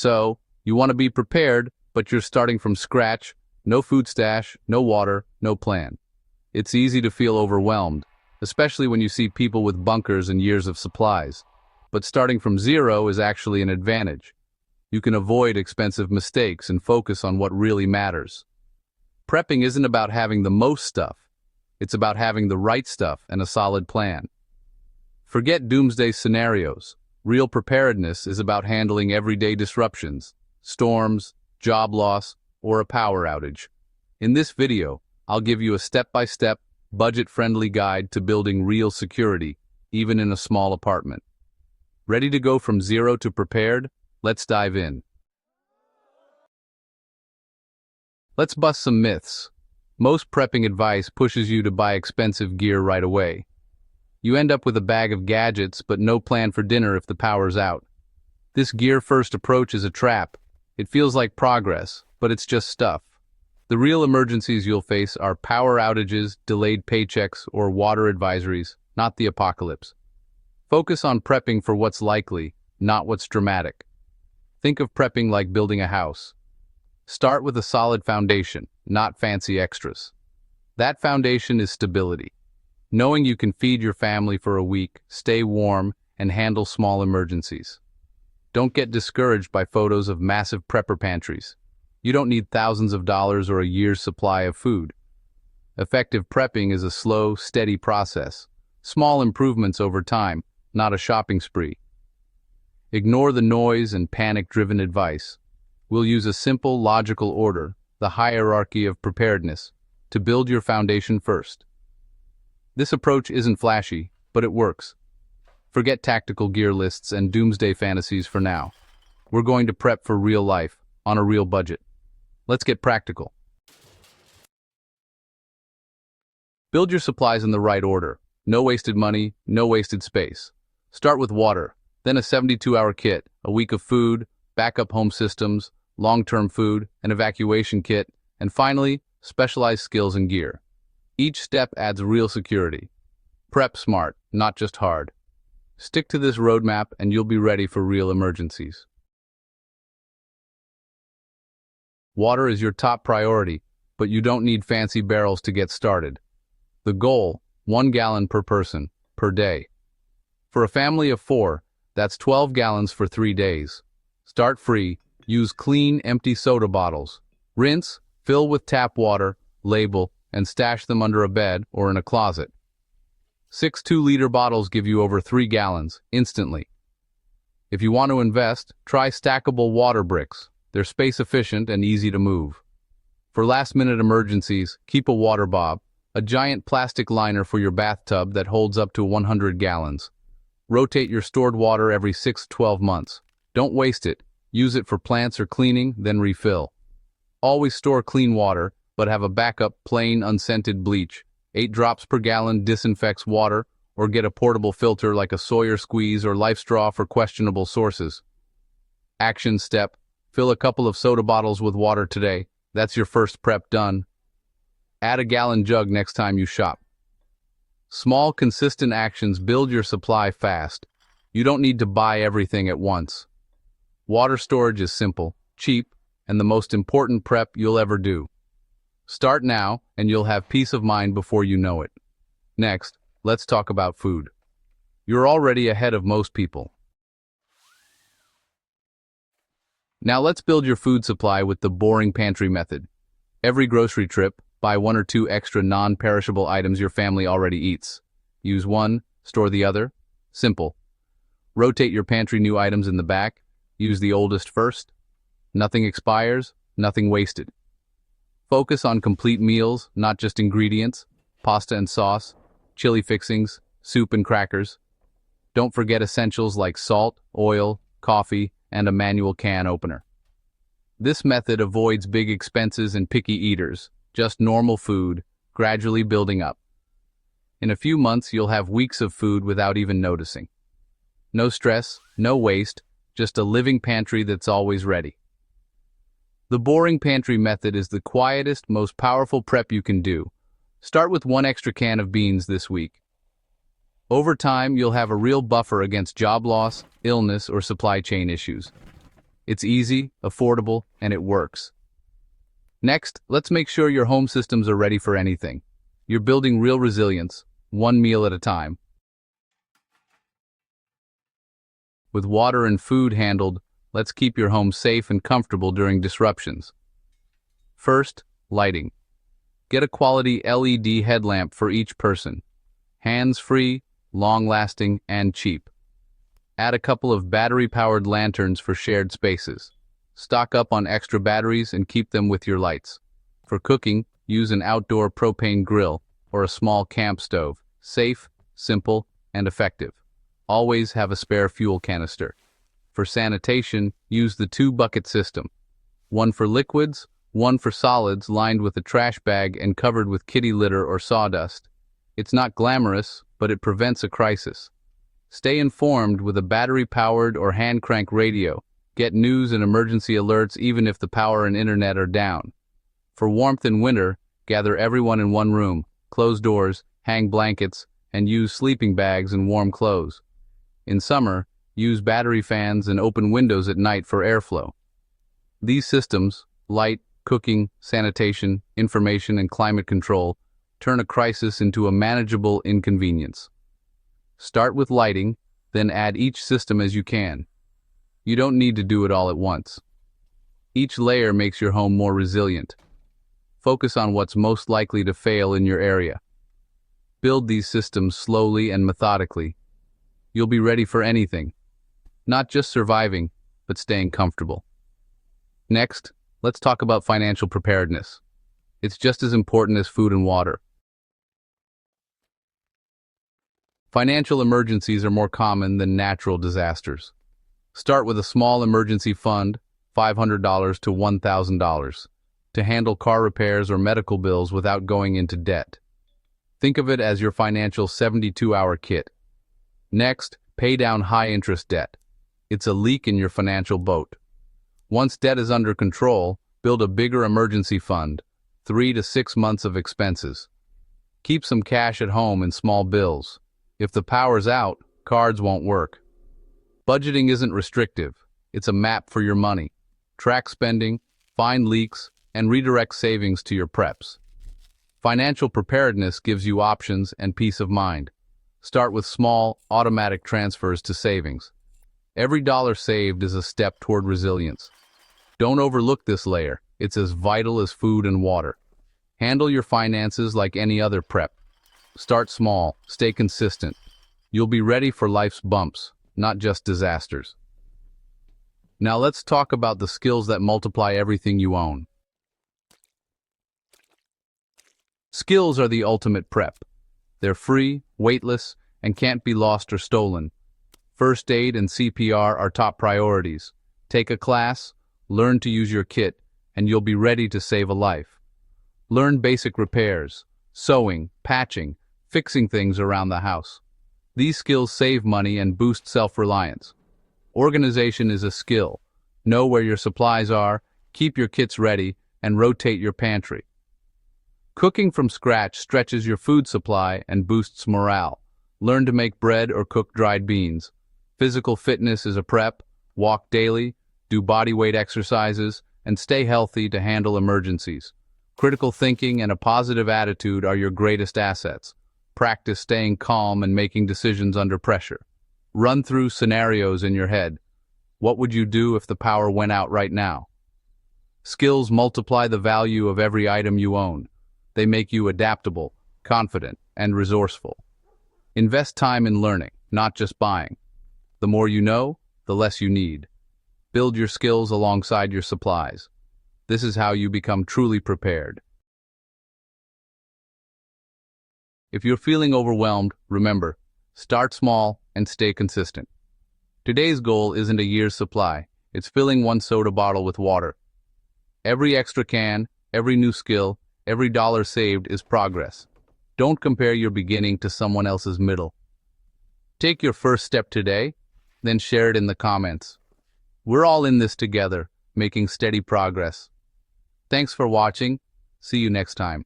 So, you want to be prepared, but you're starting from scratch, no food stash, no water, no plan. It's easy to feel overwhelmed, especially when you see people with bunkers and years of supplies. But starting from zero is actually an advantage. You can avoid expensive mistakes and focus on what really matters. Prepping isn't about having the most stuff. It's about having the right stuff and a solid plan. Forget doomsday scenarios. Real preparedness is about handling everyday disruptions, storms, job loss, or a power outage. In this video, I'll give you a step-by-step, budget-friendly guide to building real security, even in a small apartment. Ready to go from zero to prepared? Let's dive in. Let's bust some myths. Most prepping advice pushes you to buy expensive gear right away. You end up with a bag of gadgets but no plan for dinner if the power's out. This gear-first approach is a trap. It feels like progress, but it's just stuff. The real emergencies you'll face are power outages, delayed paychecks, or water advisories, not the apocalypse. Focus on prepping for what's likely, not what's dramatic. Think of prepping like building a house. Start with a solid foundation, not fancy extras. That foundation is stability. Knowing you can feed your family for a week, stay warm, and handle small emergencies. Don't get discouraged by photos of massive prepper pantries. You don't need thousands of dollars or a year's supply of food. Effective prepping is a slow, steady process. Small improvements over time, not a shopping spree. Ignore the noise and panic-driven advice. We'll use a simple, logical order, the hierarchy of preparedness, to build your foundation first. This approach isn't flashy, but it works. Forget tactical gear lists and doomsday fantasies for now. We're going to prep for real life, on a real budget. Let's get practical. Build your supplies in the right order. No wasted money, no wasted space. Start with water, then a 72-hour kit, a week of food, backup home systems, long-term food, an evacuation kit, and finally, specialized skills and gear. Each step adds real security. Prep smart, not just hard. Stick to this roadmap and you'll be ready for real emergencies. Water is your top priority, but you don't need fancy barrels to get started. The goal, 1 gallon per person, per day. For a family of 4, that's 12 gallons for 3 days. Start free, use clean, empty soda bottles. Rinse, fill with tap water, label, and stash them under a bed or in a closet. 6 2-liter bottles give you over 3 gallons, instantly. If you want to invest, try stackable water bricks. They're space-efficient and easy to move. For last-minute emergencies, keep a water bob, a giant plastic liner for your bathtub that holds up to 100 gallons. Rotate your stored water every 6-12 months. Don't waste it. Use it for plants or cleaning, then refill. Always store clean water, but have a backup plain unscented bleach. 8 drops per gallon disinfects water, or get a portable filter like a Sawyer squeeze or Life Straw for questionable sources. Action step: fill a couple of soda bottles with water today. That's your first prep done. Add a gallon jug next time you shop. Small, consistent actions build your supply fast. You don't need to buy everything at once. Water storage is simple, cheap, and the most important prep you'll ever do. Start now, and you'll have peace of mind before you know it. Next, let's talk about food. You're already ahead of most people. Now let's build your food supply with the boring pantry method. Every grocery trip, buy 1 or 2 extra non-perishable items your family already eats. Use one, store the other. Simple. Rotate your pantry new items in the back. Use the oldest first. Nothing expires, nothing wasted. Focus on complete meals, not just ingredients, pasta and sauce, chili fixings, soup and crackers. Don't forget essentials like salt, oil, coffee, and a manual can opener. This method avoids big expenses and picky eaters, just normal food, gradually building up. In a few months, you'll have weeks of food without even noticing. No stress, no waste, just a living pantry that's always ready. The boring pantry method is the quietest, most powerful prep you can do. Start with 1 extra can of beans this week. Over time, you'll have a real buffer against job loss, illness, or supply chain issues. It's easy, affordable, and it works. Next, let's make sure your home systems are ready for anything. You're building real resilience, one meal at a time. With water and food handled, let's keep your home safe and comfortable during disruptions. First, lighting. Get a quality LED headlamp for each person. Hands-free, long-lasting, and cheap. Add a couple of battery-powered lanterns for shared spaces. Stock up on extra batteries and keep them with your lights. For cooking, use an outdoor propane grill or a small camp stove. Safe, simple, and effective. Always have a spare fuel canister. For sanitation, use the 2-bucket system. One for liquids, one for solids, lined with a trash bag and covered with kitty litter or sawdust. It's not glamorous, but it prevents a crisis. Stay informed with a battery-powered or hand-crank radio. Get news and emergency alerts even if the power and internet are down. For warmth in winter, gather everyone in one room, close doors, hang blankets, and use sleeping bags and warm clothes. In summer, use battery fans and open windows at night for airflow. These systems, light, cooking, sanitation, information, and climate control, turn a crisis into a manageable inconvenience. Start with lighting, then add each system as you can. You don't need to do it all at once. Each layer makes your home more resilient. Focus on what's most likely to fail in your area. Build these systems slowly and methodically. You'll be ready for anything. Not just surviving, but staying comfortable. Next, let's talk about financial preparedness. It's just as important as food and water. Financial emergencies are more common than natural disasters. Start with a small emergency fund, $500 to $1,000, to handle car repairs or medical bills without going into debt. Think of it as your financial 72-hour kit. Next, pay down high-interest debt. It's a leak in your financial boat. Once debt is under control, build a bigger emergency fund, 3 to 6 months of expenses. Keep some cash at home in small bills. If the power's out, cards won't work. Budgeting isn't restrictive. It's a map for your money. Track spending, find leaks, and redirect savings to your preps. Financial preparedness gives you options and peace of mind. Start with small, automatic transfers to savings. Every dollar saved is a step toward resilience. Don't overlook this layer. It's as vital as food and water. Handle your finances like any other prep. Start small, stay consistent. You'll be ready for life's bumps, not just disasters. Now let's talk about the skills that multiply everything you own. Skills are the ultimate prep. They're free, weightless, and can't be lost or stolen. First aid and CPR are top priorities. Take a class, learn to use your kit, and you'll be ready to save a life. Learn basic repairs, sewing, patching, fixing things around the house. These skills save money and boost self-reliance. Organization is a skill. Know where your supplies are, keep your kits ready, and rotate your pantry. Cooking from scratch stretches your food supply and boosts morale. Learn to make bread or cook dried beans. Physical fitness is a prep. Walk daily, do bodyweight exercises, and stay healthy to handle emergencies. Critical thinking and a positive attitude are your greatest assets. Practice staying calm and making decisions under pressure. Run through scenarios in your head. What would you do if the power went out right now? Skills multiply the value of every item you own. They make you adaptable, confident, and resourceful. Invest time in learning, not just buying. The more you know, the less you need. Build your skills alongside your supplies. This is how you become truly prepared. If you're feeling overwhelmed, remember, start small and stay consistent. Today's goal isn't a year's supply. It's filling one soda bottle with water. Every extra can, every new skill, every dollar saved is progress. Don't compare your beginning to someone else's middle. Take your first step today, then share it in the comments. We're all in this together, making steady progress. Thanks for watching. See you next time.